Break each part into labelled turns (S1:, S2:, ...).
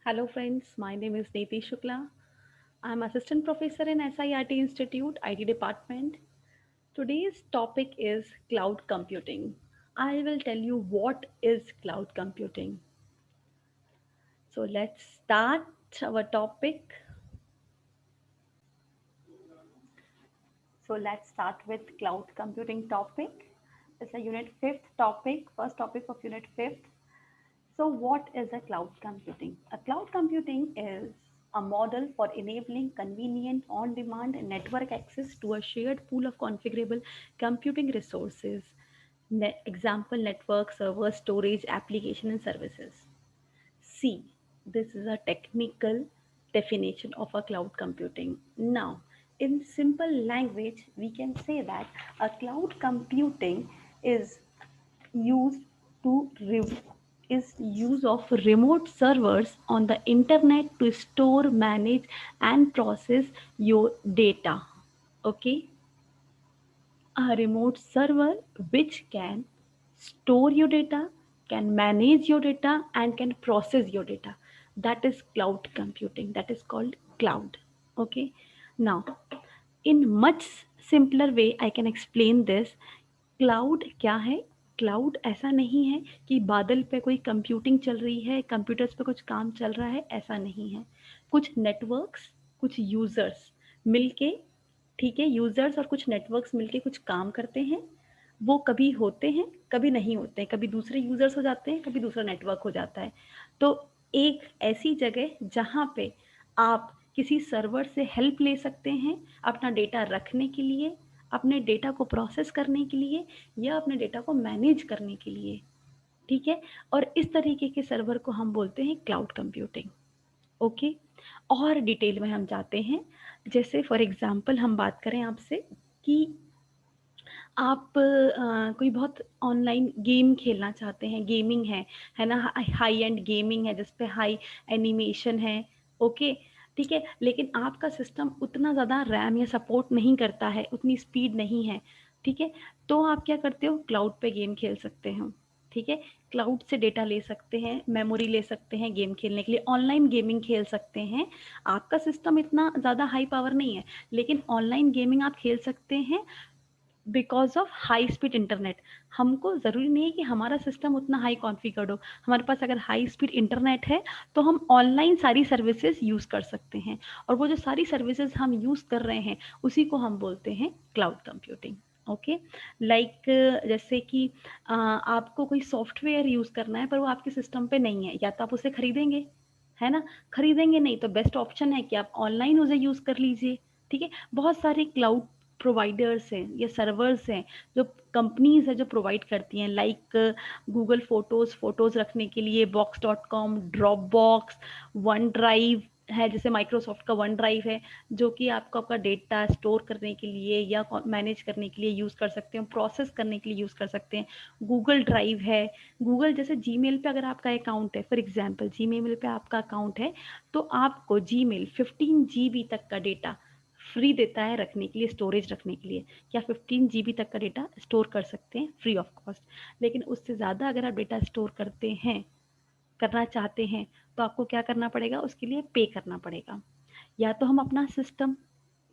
S1: Hello friends, my name is Neeti Shukla. I'm assistant professor in SIRT Institute IT department. Today's topic is cloud computing. I will tell you what is cloud computing. So let's start our topic. So let's start with cloud computing topic. It's a unit 5th topic, first topic of unit 5th. So, what is a cloud computing? A cloud computing is a model for enabling convenient on demand network access to a shared pool of configurable computing resources. Example network, server, storage, application, and services. C. This is a technical definition of a cloud computing. Now, in simple language, we can say that a cloud computing is used to is use of remote servers on the internet to store, manage, and process your data. Okay, a remote server which can store your data, can manage your data, and can process your data. That is cloud computing. That is called cloud. Okay, now in much simpler way I can explain this. Cloud क्या है? Cloud ऐसा नहीं है कि बादल पे कोई computing चल रही है, कंप्यूटर्स पे कुछ काम चल रहा है, ऐसा नहीं है। कुछ नेटवर्क्स, कुछ यूजर्स मिलके, ठीक है, यूजर्स और कुछ नेटवर्क्स मिलके कुछ काम करते हैं। वो कभी होते हैं, कभी नहीं होते हैं, कभी दूसरे यूजर्स हो जाते हैं, कभी दूसरा नेटवर्क हो जाता है। तो एक ऐसी जगह जहाँ पे आप किसी सर्वर से हेल्प ले सकते हैं अपना डेटा रखने के लिए, अपने डेटा को प्रोसेस करने के लिए, या अपने डेटा को मैनेज करने के लिए। ठीक है, और इस तरीके के सर्वर को हम बोलते हैं क्लाउड कंप्यूटिंग। ओके, और डिटेल में हम जाते हैं। जैसे फॉर एग्जांपल हम बात करें आपसे कि आप कोई बहुत ऑनलाइन गेम खेलना चाहते हैं, गेमिंग है ना, हाई एंड गेमिंग है जिस पे हाई एनिमेशन है। ओके, ठीक है, लेकिन आपका सिस्टम उतना ज़्यादा रैम या सपोर्ट नहीं करता है, उतनी स्पीड नहीं है। ठीक है, तो आप क्या करते हो, क्लाउड पे गेम खेल सकते हो। ठीक है, क्लाउड से डेटा ले सकते हैं, मेमोरी ले सकते हैं गेम खेलने के लिए, ऑनलाइन गेमिंग खेल सकते हैं। आपका सिस्टम इतना ज़्यादा हाई पावर नहीं है, लेकिन ऑनलाइन गेमिंग आप खेल सकते हैं because of high speed internet. हमको ज़रूरी नहीं है कि हमारा सिस्टम उतना हाई कॉन्फ़िगर्ड हो। हमारे पास अगर हाई स्पीड इंटरनेट है तो हम ऑनलाइन सारी सर्विसेज यूज़ कर सकते हैं, और वो जो सारी सर्विसेज हम यूज़ कर रहे हैं उसी को हम बोलते हैं क्लाउड कंप्यूटिंग। ओके, लाइक जैसे कि आपको कोई सॉफ्टवेयर यूज़ करना है पर वो आपके सिस्टम पे नहीं है, या तो आप उसे खरीदेंगे, है ना, खरीदेंगे नहीं तो बेस्ट ऑप्शन है कि आप ऑनलाइन उसे यूज़ कर लीजिए। ठीक है, बहुत सारे क्लाउड प्रोवाइडर्स हैं या सर्वर्स हैं जो कंपनीज है जो प्रोवाइड करती हैं, लाइक गूगल फोटोज़ रखने के लिए box.com, drop box, one drive है, जैसे माइक्रोसॉफ्ट का वन ड्राइव है जो कि आपको आपका डेटा स्टोर करने के लिए या मैनेज करने के लिए यूज़ कर सकते हैं, प्रोसेस करने के लिए यूज़ कर सकते हैं। गूगल ड्राइव है, गूगल जैसे जीमेल पे अगर आपका अकाउंट है, फॉर एग्जांपल जीमेल पे आपका अकाउंट है, तो आपको जीमेल 15 GB तक का डेटा फ्री देता है रखने के लिए, स्टोरेज रखने के लिए, कि आप 15 GB तक का डेटा स्टोर कर सकते हैं फ्री ऑफ कॉस्ट। लेकिन उससे ज़्यादा अगर आप डेटा स्टोर करते हैं, करना चाहते हैं, तो आपको क्या करना पड़ेगा, उसके लिए पे करना पड़ेगा। या तो हम अपना सिस्टम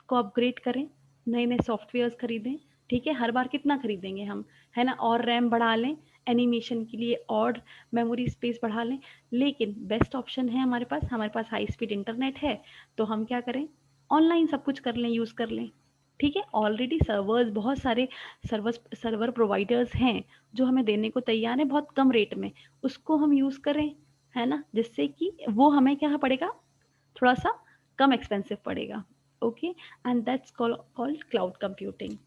S1: को अपग्रेड करें, नए नए सॉफ्टवेयर्स खरीदें। ठीक है, हर बार कितना खरीदेंगे हम, है ना, और रैम बढ़ा लें एनिमेशन के लिए, और मेमोरी स्पेस बढ़ा लें। लेकिन बेस्ट ऑप्शन है हमारे पास हाई स्पीड इंटरनेट है, तो हम क्या करें, ऑनलाइन सब कुछ कर लें, यूज़ कर लें। ठीक है, ऑलरेडी सर्वर्स, बहुत सारे सर्वर प्रोवाइडर्स हैं जो हमें देने को तैयार हैं बहुत कम रेट में, उसको हम यूज़ करें, है ना, जिससे कि वो हमें क्या पड़ेगा, थोड़ा सा कम एक्सपेंसिव पड़ेगा। Okay, and that's called cloud computing.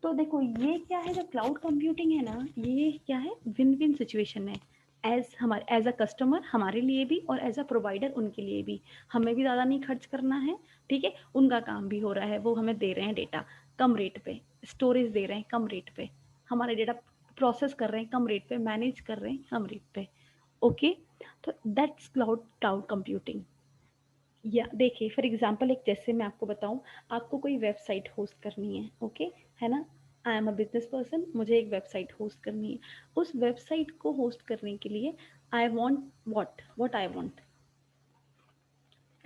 S1: तो देखो ये क्या है, जो क्लाउड कंप्यूटिंग है ना, ये क्या है, विन विन सिचुएशन है। एज अ कस्टमर हमारे लिए भी, और एज अ प्रोवाइडर उनके लिए भी। हमें भी ज़्यादा नहीं खर्च करना है, ठीक है, उनका काम भी हो रहा है, वो हमें दे रहे हैं डेटा कम रेट पे, स्टोरेज दे रहे हैं कम रेट पे, हमारा डेटा प्रोसेस कर रहे हैं कम रेट पे, मैनेज कर रहे हैं कम रेट पे। ओके, तो दैट्स क्लाउड कंप्यूटिंग। या देखिए फॉर एग्जांपल, एक जैसे मैं आपको बताऊं, आपको कोई वेबसाइट होस्ट करनी है, ओके, है ना, I am a business person, मुझे एक वेबसाइट होस्ट करनी है। उस वेबसाइट को होस्ट करने के लिए I want what what I want,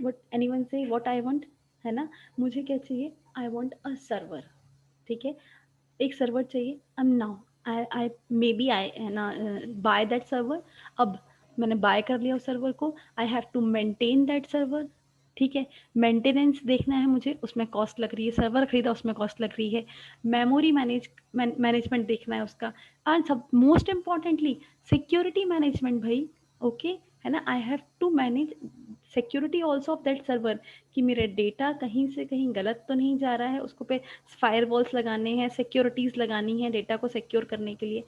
S1: what anyone से व्हाट आई वांट, है ना? मुझे क्या चाहिए? आई वांट अ सर्वर, ठीक है? एक सर्वर चाहिए। अब now I may B I, है ना, बाय दैट सर्वर। अब मैंने बाय कर लिया उस सर्वर को, I have to maintain that server, ठीक है? मेंटेनेंस देखना है मुझे, उसमें कॉस्ट लग रही है, सर्वर खरीदा उसमें कॉस्ट लग रही है, मेमोरी मैनेजमेंट देखना है उसका, एंड सब मोस्ट इम्पॉर्टेंटली सिक्योरिटी मैनेजमेंट भाई। ओके, है ना? I have to manage security also of that server, कि मेरा डेटा कहीं से कहीं गलत तो नहीं जा रहा है, उसको पे फायरवॉल्स लगाने हैं, सिक्योरिटीज लगानी है डेटा को सिक्योर करने के लिए,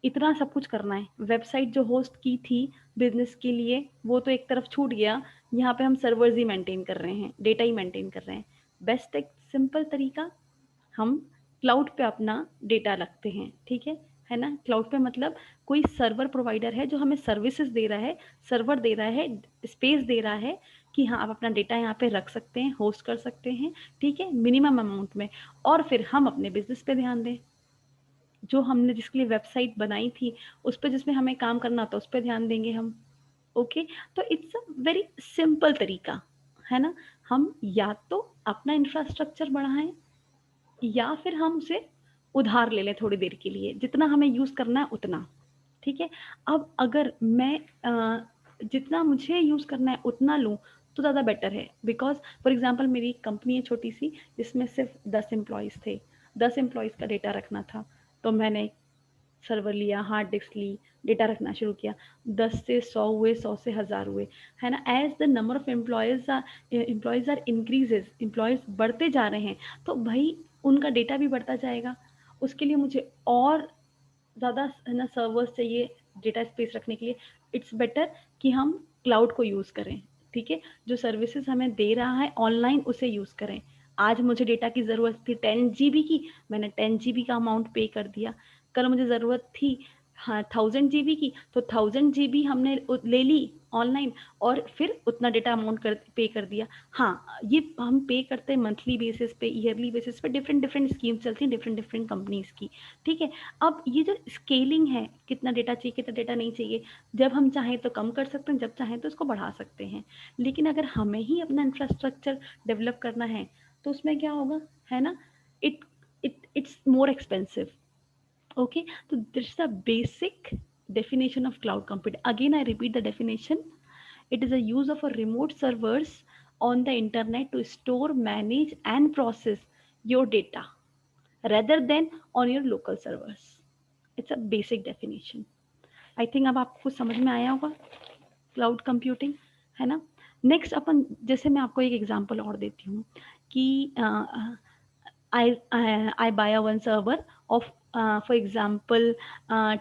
S1: इतना सब कुछ करना है। वेबसाइट जो होस्ट की थी बिजनेस के लिए, वो तो एक तरफ छूट गया, यहाँ पे हम सर्वर्स ही मेंटेन कर रहे हैं, डेटा ही मेंटेन कर रहे हैं। बेस्ट एक सिंपल तरीका, हम क्लाउड पे अपना डेटा रखते हैं, ठीक है ना? क्लाउड पे मतलब कोई सर्वर प्रोवाइडर है जो हमें सर्विसेज दे रहा है, सर्वर दे रहा है, स्पेस दे रहा है, कि हाँ आप अपना डेटा यहाँ पे रख सकते हैं, होस्ट कर सकते हैं, ठीक है, मिनिमम अमाउंट में। और फिर हम अपने बिजनेस पे ध्यान दें, जो हमने जिसके लिए वेबसाइट बनाई थी उस पर, जिसमें हमें काम करना था उस पर ध्यान देंगे हम। ओके, तो इट्स अ वेरी सिंपल तरीका, है ना? हम या तो अपना इंफ्रास्ट्रक्चर बढ़ाएं, या फिर हम उसे उधार ले लें थोड़ी देर के लिए, जितना हमें यूज़ करना है उतना, ठीक है? अब अगर मैं जितना मुझे यूज़ करना है उतना लूँ तो ज़्यादा बेटर है, बिकॉज़ फॉर एग्ज़ाम्पल मेरी एक कंपनी है छोटी सी, जिसमें सिर्फ 10 एम्प्लॉयज़ थे, 10 एम्प्लॉयज़ का डेटा रखना था। तो मैंने सर्वर लिया, हार्ड डिस्क ली, डेटा रखना शुरू किया। 10 से 100 हुए, 100 से 1000 हुए, है ना? As the number of employees are increases, employees बढ़ते जा रहे हैं, तो भाई उनका डेटा भी बढ़ता जाएगा। उसके लिए मुझे और ज़्यादा, है ना, सर्वर्स चाहिए डेटा स्पेस रखने के लिए। इट्स बेटर कि हम क्लाउड को यूज़ करें, ठीक है? जो सर्विसेज हमें दे रहा है ऑनलाइन उसे यूज़ करें। आज मुझे डेटा की ज़रूरत थी 10 GB की, मैंने 10 GB का अमाउंट पे कर दिया। कल मुझे ज़रूरत थी, हाँ, 1000 GB की, तो 1000 GB हमने ले ली ऑनलाइन, और फिर उतना डेटा अमाउंट पे कर दिया। हाँ, ये हम पे करते हैं मंथली बेसिस पे, ईयरली बेसिस पे, डिफरेंट डिफरेंट स्कीम्स चलती हैं डिफरेंट डिफरेंट कंपनीज की, ठीक है? अब ये जो स्केलिंग है, कितना डेटा चाहिए कितना डेटा नहीं चाहिए, जब हम चाहें तो कम कर सकते हैं, जब चाहें तो इसको बढ़ा सकते हैं। लेकिन अगर हमें ही अपना इंफ्रास्ट्रक्चर डेवलप करना है तो उसमें क्या होगा, है ना? It it's more expensive. Okay, so this is the basic definition of cloud computing. Again, I repeat the definition. It is a use of a remote servers on the internet to store, manage, and process your data rather than on your local servers. It's a basic definition. I think अब आपको समझ में आया होगा cloud computing, है ना? Next अपन, जैसे मैं आपको एक एग्जांपल और देती हूँ कि I buy a one server of, for example,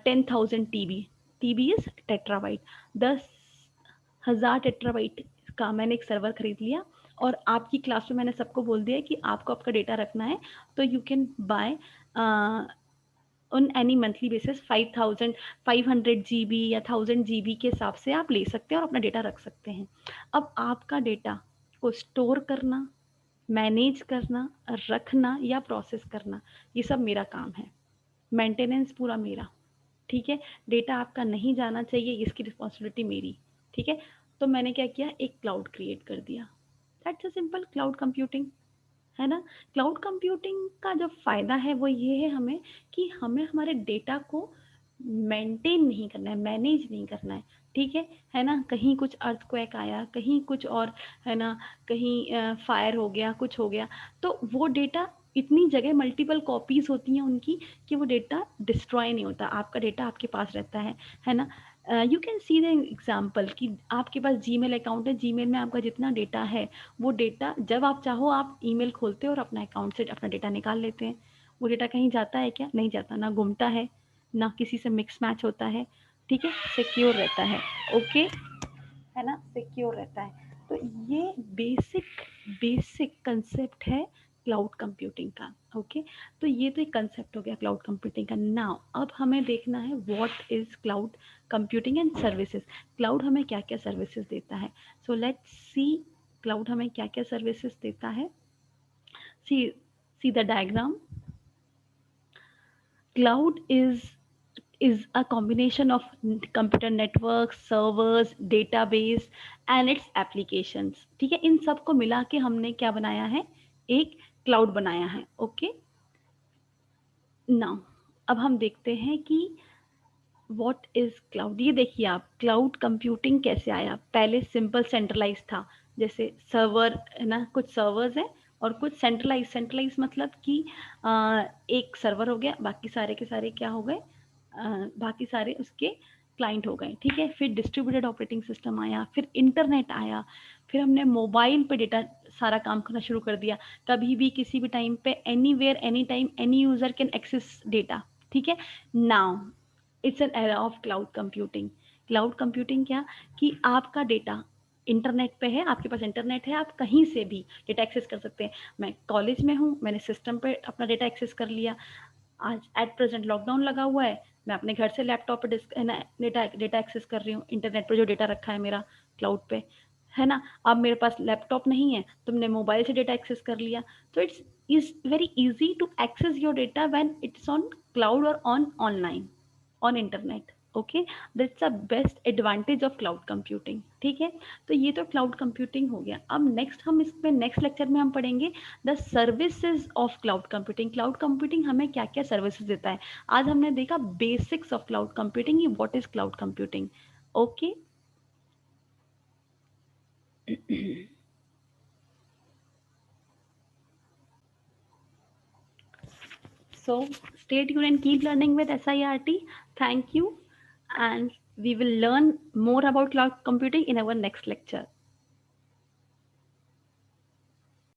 S1: 10,000 TB. TB is terabyte, 10,000 terabyte का मैंने एक सर्वर खरीद लिया, और आपकी क्लास में मैंने सबको बोल दिया कि आपको आपका डेटा रखना है, तो you can buy on any monthly basis 5000, 500 GB या 1000 GB के हिसाब से आप ले सकते हैं और अपना डेटा रख सकते हैं। अब आपका डेटा को स्टोर करना, मैनेज करना, रखना या प्रोसेस करना, ये सब मेरा काम है, मेंटेनेंस पूरा मेरा, ठीक है? डेटा आपका नहीं जाना चाहिए, इसकी रिस्पॉन्सिबिलिटी मेरी, ठीक है? तो मैंने क्या किया, एक क्लाउड क्रिएट कर दिया। That's a simple cloud computing, है ना? क्लाउड कंप्यूटिंग का जो फ़ायदा है वो ये है हमें, कि हमें हमारे डेटा को मेंटेन नहीं करना है, मैनेज नहीं करना है, ठीक है ना? कहीं कुछ अर्थक्वेक आया, कहीं कुछ और, है ना, कहीं फायर हो गया, कुछ हो गया, तो वो डेटा, इतनी जगह मल्टीपल कॉपीज होती हैं उनकी, कि वो डेटा डिस्ट्रॉय नहीं होता, आपका डेटा आपके पास रहता है ना? You can see the example कि आपके पास जीमेल अकाउंट है, जीमेल में आपका जितना डेटा है, वो डेटा जब आप चाहो आप ईमेल खोलते हो और अपना अकाउंट से अपना डेटा निकाल लेते हैं। वो डेटा कहीं जाता है क्या? नहीं जाता, ना घूमता है, ना किसी से मिक्स मैच होता है, ठीक है? सिक्योर रहता है। ओके, है ना? सिक्योर रहता है। तो ये बेसिक बेसिक कंसेप्ट है क्लाउड कंप्यूटिंग का। ओके, तो ये तो एक कंसेप्ट हो गया क्लाउड कंप्यूटिंग का। नाउ अब हमें देखना है what is cloud computing and services. Cloud हमें क्या क्या सर्विसेज देता है? सो लेट्स सी, क्लाउड हमें क्या क्या सर्विसेज देता है। See see the diagram. Cloud is is a combination of computer networks, servers, database and its applications. ठीक है, इन सब को मिला के हमने क्या बनाया है, एक क्लाउड बनाया है. ओके, नाउ अब हम देखते हैं कि व्हाट इज क्लाउड. ये देखिए आप, क्लाउड कंप्यूटिंग कैसे आया. पहले सिंपल सेंट्रलाइज था, जैसे सर्वर है ना, कुछ सर्वर्स हैं और कुछ सेंट्रलाइज. सेंट्रलाइज मतलब कि एक सर्वर हो गया, बाकी सारे के सारे क्या हो गए, बाकी सारे उसके क्लाइंट हो गए. ठीक है, फिर डिस्ट्रीब्यूटेड ऑपरेटिंग सिस्टम आया, फिर इंटरनेट आया, फिर हमने मोबाइल पे डेटा सारा काम करना शुरू कर दिया. कभी भी किसी भी टाइम पे anywhere any time any user can access data. ठीक है, now it's an era of cloud computing. Cloud computing क्या, कि आपका डेटा इंटरनेट पे है, आपके पास इंटरनेट है, आप कहीं से भी डेटा एक्सेस कर सकते हैं. मैं कॉलेज में हूँ, मैंने सिस्टम पे अपना डेटा एक्सेस कर लिया. आज एट प्रेजेंट लॉकडाउन लगा हुआ है, मैं अपने घर से लैपटॉप पे डेटा एक्सेस कर रही हूँ. इंटरनेट पर जो डेटा रखा है मेरा क्लाउड पे, है ना. अब मेरे पास लैपटॉप नहीं है, तुमने मोबाइल से डेटा एक्सेस कर लिया. तो it's is very easy to access your data when it's on cloud और on online on internet. Okay, that's a best advantage of cloud computing. ठीक है, तो ये तो क्लाउड कंप्यूटिंग हो गया. अब नेक्स्ट हम इसमें नेक्स्ट लेक्चर में हम पढ़ेंगे the services of cloud computing. Cloud computing हमें क्या क्या सर्विसेज देता है. आज हमने देखा basics of cloud computing, what is cloud computing. Okay, so stay tuned and keep learning with SIRT. Thank you, and we will learn more about cloud computing in our next lecture.